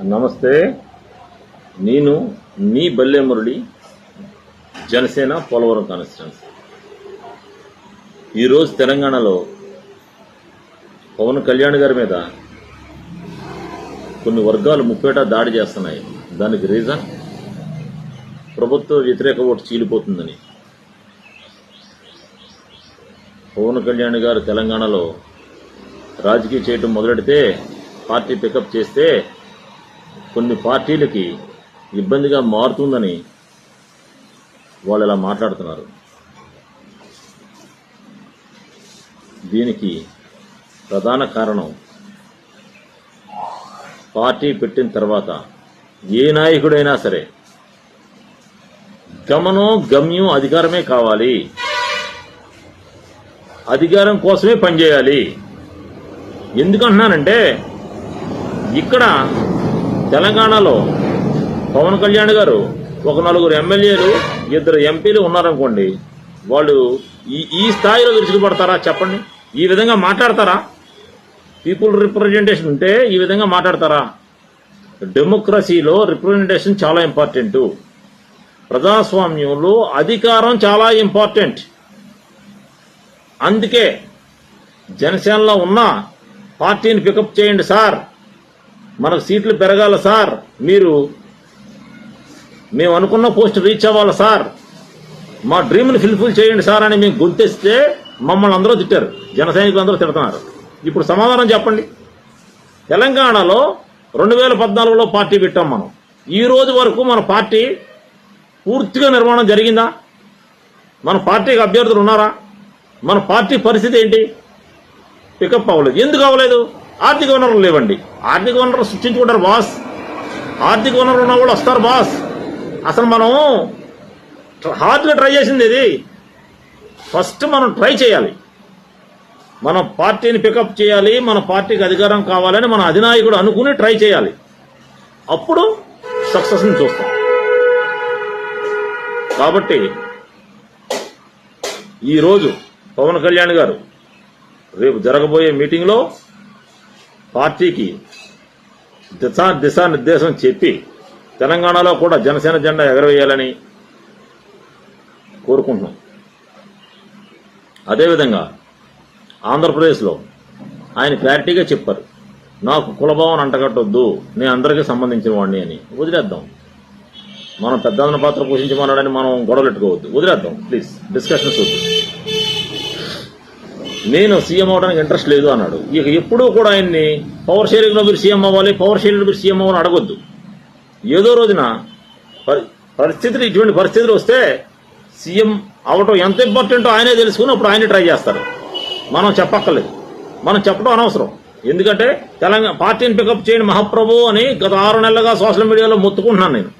నమస్తే. నేను మీ బల్లె మురళి, జనసేన పోలవరం కాన్స్టిట్యున్సీ. ఈరోజు తెలంగాణలో పవన్ కళ్యాణ్ గారి మీద కొన్ని వర్గాలు ముప్పేట దాడి చేస్తున్నాయి. దానికి రీజన్ ప్రభుత్వ వ్యతిరేక ఓటు చీలిపోతుందని. పవన్ కళ్యాణ్ గారు తెలంగాణలో రాజకీయం చేయటం మొదలెడితే, పార్టీ పికప్ చేస్తే కొన్ని పార్టీలకి ఇబ్బందిగా మారుతుందని వాళ్ళు ఇలా మాట్లాడుతున్నారు. దీనికి ప్రధాన కారణం, పార్టీ పెట్టిన తర్వాత ఏ నాయకుడైనా సరే గమ్యం అధికారమే కావాలి, అధికారం కోసమే పనిచేయాలి. ఎందుకంటున్నానంటే, ఇక్కడ తెలంగాణలో పవన్ కళ్యాణ్ గారు ఒక 4 ఎమ్మెల్యేలు 2 ఎంపీలు ఉన్నారనుకోండి, వాళ్ళు ఈ స్థాయిలో విరుచుకుపడతారా చెప్పండి? ఈ విధంగా మాట్లాడతారా? పీపుల్ రిప్రజెంటేషన్ ఉంటే ఈ విధంగా మాట్లాడతారా? డెమోక్రసీలో రిప్రజెంటేషన్ చాలా ఇంపార్టెంట్. ప్రజాస్వామ్యంలో అధికారం చాలా ఇంపార్టెంట్. అందుకే జనసేనలో ఉన్న పార్టీని పికప్ చేయండి సార్, మనకు సీట్లు పెరగాల సార్, మేము అనుకున్న పోస్ట్ రీచ్ అవ్వాలి సార్, మా డ్రీమ్ని ఫుల్ఫిల్ చేయండి సార్ అని మేము గుర్తిస్తే మమ్మల్ని అందరూ తిట్టారు. జన సైనికులు అందరూ తిడుతున్నారు. ఇప్పుడు సమాధానం చెప్పండి. తెలంగాణలో 2014లో పార్టీ పెట్టాం మనం. ఈ రోజు వరకు మన పార్టీ పూర్తిగా నిర్మాణం జరిగిందా? మన పార్టీకి అభ్యర్థులు ఉన్నారా? మన పార్టీ పరిస్థితి ఏంటి? పికప్ అవ్వలేదు. ఎందుకు అవ్వలేదు? ఆర్థిక వనరులు లేవండి. ఆర్థిక వనరులు సృష్టించుకుంటారు బాస్. ఆర్థిక వనరులు ఉన్న వాళ్ళు వస్తారు బాస్. అసలు మనం హార్డ్గా ట్రై చేసింది ఇది. ఫస్ట్ మనం ట్రై చేయాలి. మన పార్టీని పికప్ చేయాలి, మన పార్టీకి అధికారం కావాలని మన అధినాయకుడు అనుకుని ట్రై చేయాలి. అప్పుడు సక్సెస్ని చూస్తాం. కాబట్టి ఈరోజు పవన్ కళ్యాణ్ గారు రేపు జరగబోయే మీటింగ్లో పార్టీకి దిశానిర్దేశం చెప్పి తెలంగాణలో కూడా జనసేన జెండా ఎగరవేయాలని కోరుకుంటున్నాం. అదేవిధంగా ఆంధ్రప్రదేశ్లో ఆయన క్లారిటీగా చెప్పారు, నాకు కులభావం అంటగట్టొద్దు, నేను అందరికీ సంబంధించిన వాడిని అని. వదిలేద్దాం. మనం పెద్దన్న పాత్ర పోషించమన్నాడని మనం గొడవలెట్టుకోవద్దు. వదిలేద్దాం ప్లీజ్. డిస్కషన్స్ వద్దు. నేను సీఎం అవడానికి ఇంట్రెస్ట్ లేదు అన్నాడు. ఇక ఎప్పుడూ కూడా ఆయన్ని పవర్ షేరింగ్లో మీరు సీఎం అవ్వాలి, పవర్ షేరింగ్లో మీరు సీఎం అవ్వాలని అడగొద్దు. ఏదో రోజున ఇటువంటి పరిస్థితులు వస్తే సీఎం అవటం ఎంత ఇంపార్టెంటో ఆయనే తెలుసుకుని అప్పుడు ఆయనే ట్రై చేస్తారు. మనం చెప్పక్కర్లేదు. మనం చెప్పడం అనవసరం. ఎందుకంటే తెలంగాణ పార్టీని పికప్ చేయండి మహాప్రభు అని గత 6 నెలలుగా సోషల్ మీడియాలో మొత్తుకుంటున్నాను నేను.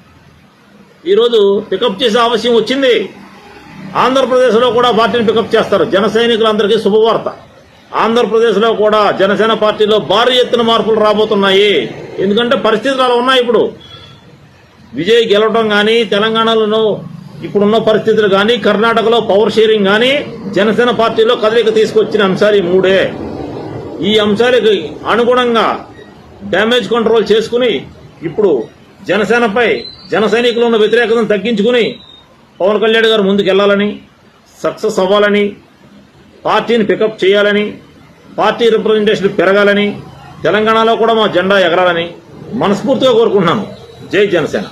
ఈరోజు పికప్ చేసే అవసరం వచ్చింది. ఆంధ్రప్రదేశ్లో కూడా పార్టీని పికప్ చేస్తారు. జన సైనికులందరికీ శుభవార్త. ఆంధ్రప్రదేశ్లో కూడా జనసేన పార్టీలో భారీ ఎత్తున మార్పులు రాబోతున్నాయి. ఎందుకంటే పరిస్థితులు అలా ఉన్నాయి. ఇప్పుడు విజయ్ గెలవడం కానీ, తెలంగాణలో ఇప్పుడున్న పరిస్థితులు కానీ, కర్ణాటకలో పవర్ షేరింగ్ కానీ, జనసేన పార్టీలో కదలిక తీసుకొచ్చిన అంశాలు ఈ 3. ఈ అంశాలకు అనుగుణంగా డ్యామేజ్ కంట్రోల్ చేసుకుని ఇప్పుడు జనసేనపై జన సైనికులు ఉన్న వ్యతిరేకతను తగ్గించుకుని పవన్ కళ్యాణ్ గారు ముందుకెళ్లాలని, సక్సెస్ అవ్వాలని, పార్టీని పికప్ చేయాలని, పార్టీ రిప్రజెంటేషన్ పెరగాలని, తెలంగాణలో కూడా మా జెండా ఎగరాలని మనస్ఫూర్తిగా కోరుకుంటున్నాను. జై జనసేన.